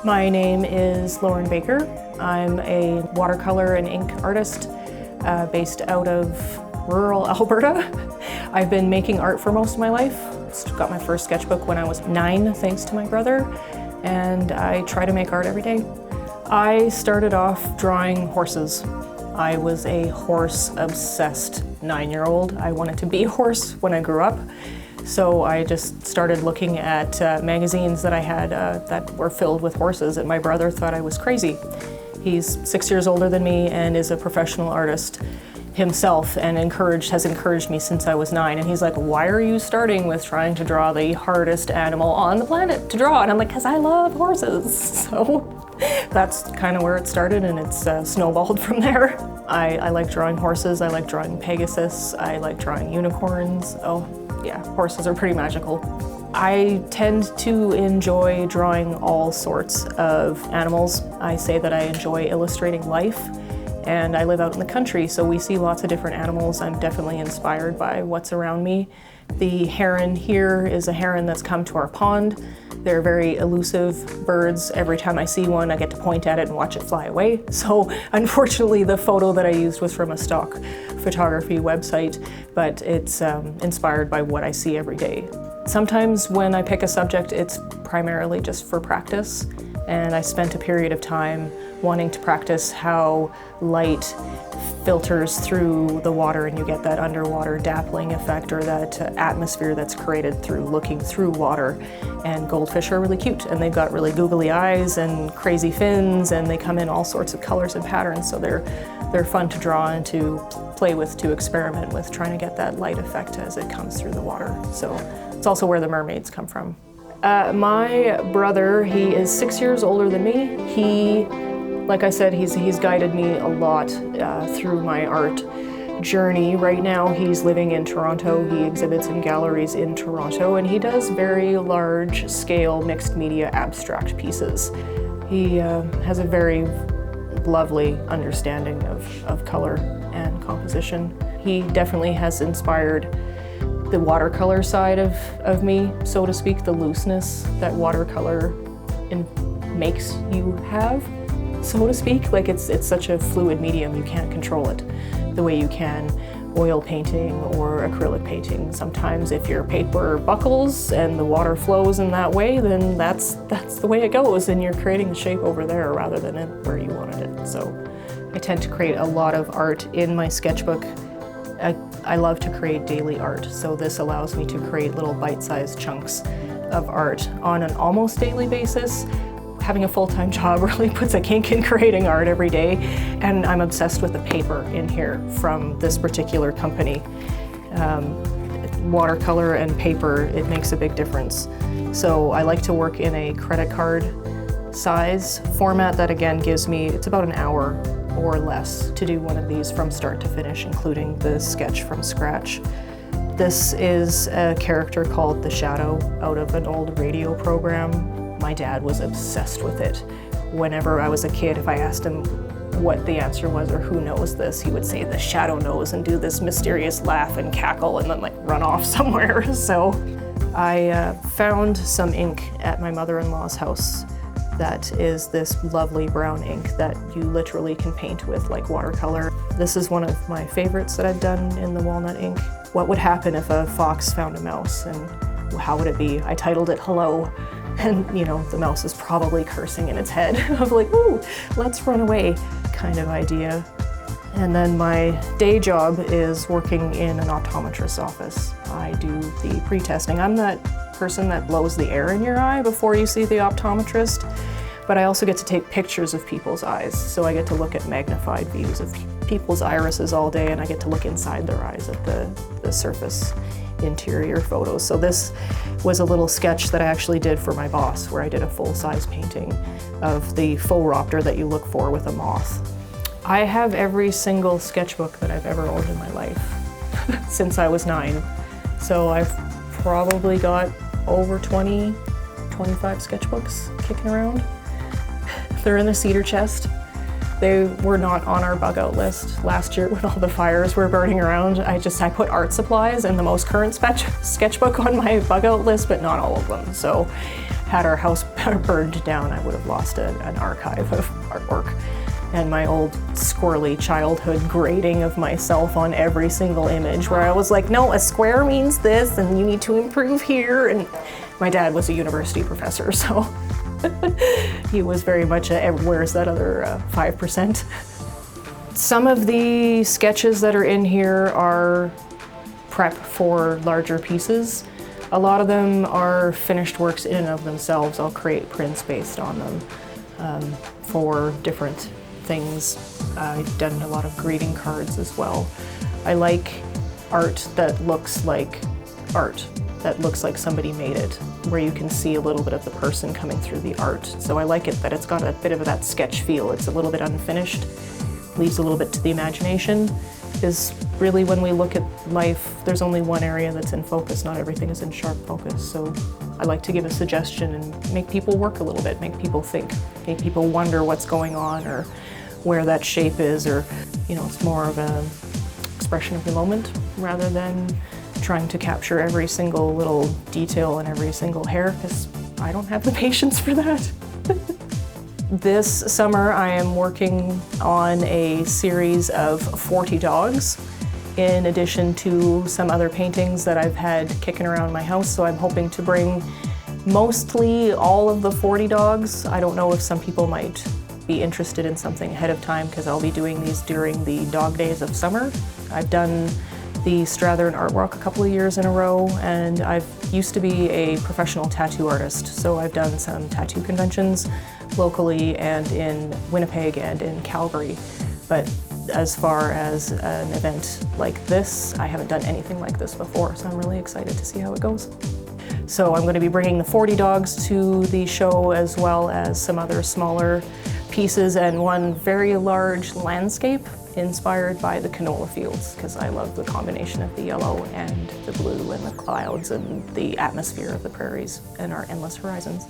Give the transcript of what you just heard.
My name is Lauren Baker. I'm a watercolor and ink artist based out of rural Alberta. I've been making art for most of my life. Got my first sketchbook when I was 9, thanks to my brother, and I try to make art every day. I started off drawing horses. I was a horse-obsessed 9-year-old. I wanted to be a horse when I grew up. So I just started looking at magazines that I had that were filled with horses, and my brother thought I was crazy. He's 6 years older than me and is a professional artist himself and has encouraged me since I was 9. And he's like, why are you starting with trying to draw the hardest animal on the planet to draw? And I'm like, because I love horses. So that's kind of where it started, and it's snowballed from there. I like drawing horses, I like drawing Pegasus, I like drawing unicorns. Oh yeah, horses are pretty magical. I tend to enjoy drawing all sorts of animals. I say that I enjoy illustrating life, and I live out in the country, so we see lots of different animals. I'm definitely inspired by what's around me. The heron here is a heron that's come to our pond. They're very elusive birds. Every time I see one, I get to point at it and watch it fly away. So unfortunately, the photo that I used was from a stock photography website, but it's inspired by what I see every day. Sometimes when I pick a subject, it's primarily just for practice, and I spent a period of time wanting to practice how light filters through the water and you get that underwater dappling effect, or that atmosphere that's created through looking through water. And goldfish are really cute, and they've got really googly eyes and crazy fins, and they come in all sorts of colors and patterns, so they're fun to draw and to play with, to experiment with, trying to get that light effect as it comes through the water. So it's also where the mermaids come from. My brother, he is 6 years older than me. Like I said, he's guided me a lot through my art journey. Right now he's living in Toronto. He exhibits in galleries in Toronto, and he does very large scale mixed media abstract pieces. He has a very lovely understanding of color and composition. He definitely has inspired the watercolor side of me, so to speak, the looseness that watercolor makes you have, so to speak. Like it's such a fluid medium, you can't control it the way you can oil painting or acrylic painting. Sometimes if your paper buckles and the water flows in that way, then that's the way it goes, and you're creating the shape over there rather than where you wanted it. So I tend to create a lot of art in my sketchbook. I love to create daily art, so this allows me to create little bite-sized chunks of art on an almost daily basis. Having a full-time job really puts a kink in creating art every day, and I'm obsessed with the paper in here from this particular company. Watercolor and paper, it makes a big difference. So I like to work in a credit card size format that again gives me, it's about an hour or less to do one of these from start to finish, including the sketch from scratch. This is a character called The Shadow out of an old radio program. My dad was obsessed with it. Whenever I was a kid, if I asked him what the answer was or who knows this, he would say The Shadow knows and do this mysterious laugh and cackle and then like run off somewhere. So I found some ink at my mother-in-law's house that is this lovely brown ink that you literally can paint with like watercolor. This is one of my favorites that I've done in the walnut ink. What would happen if a fox found a mouse, and how would it be? I titled it Hello, and you know, the mouse is probably cursing in its head of like, ooh, let's run away kind of idea. And then my day job is working in an optometrist's office. I do the pre-testing. I'm that person that blows the air in your eye before you see the optometrist, but I also get to take pictures of people's eyes. So I get to look at magnified views of people's irises all day, and I get to look inside their eyes at the surface interior photos. So this was a little sketch that I actually did for my boss, where I did a full-size painting of the faux raptor that you look for with a moth. I have every single sketchbook that I've ever owned in my life since I was 9. So I've probably got over 20, 25 sketchbooks kicking around. They're in the cedar chest. They were not on our bug out list last year when all the fires were burning around. I put art supplies and the most current sketchbook on my bug out list, but not all of them. So had our house burned down, I would have lost an archive of artwork. And my old squirrely childhood grading of myself on every single image, where I was like, no, a square means this, and you need to improve here. And my dad was a university professor, so he was very much a, where's that other 5%? Some of the sketches that are in here are prep for larger pieces. A lot of them are finished works in and of themselves. I'll create prints based on them for different things. I've done a lot of greeting cards as well. I like art that looks like art, that looks like somebody made it, where you can see a little bit of the person coming through the art. So I like it that it's got a bit of that sketch feel. It's a little bit unfinished, leaves a little bit to the imagination. Is really, when we look at life, there's only one area that's in focus, not everything is in sharp focus. So I like to give a suggestion and make people work a little bit, make people think, make people wonder what's going on or where that shape is, or, you know, it's more of an expression of the moment rather than trying to capture every single little detail and every single hair, because I don't have the patience for that. This summer I am working on a series of 40 dogs, in addition to some other paintings that I've had kicking around my house. So I'm hoping to bring mostly all of the 40 dogs. I don't know if some people might be interested in something ahead of time, because I'll be doing these during the dog days of summer. I've done the Strathern Art Walk a couple of years in a row, and I've used to be a professional tattoo artist, so I've done some tattoo conventions locally and in Winnipeg and in Calgary. But as far as an event like this, I haven't done anything like this before, so I'm really excited to see how it goes. So I'm going to be bringing the 40 dogs to the show, as well as some other smaller pieces and one very large landscape inspired by the canola fields, because I love the combination of the yellow and the blue and the clouds and the atmosphere of the prairies and our endless horizons.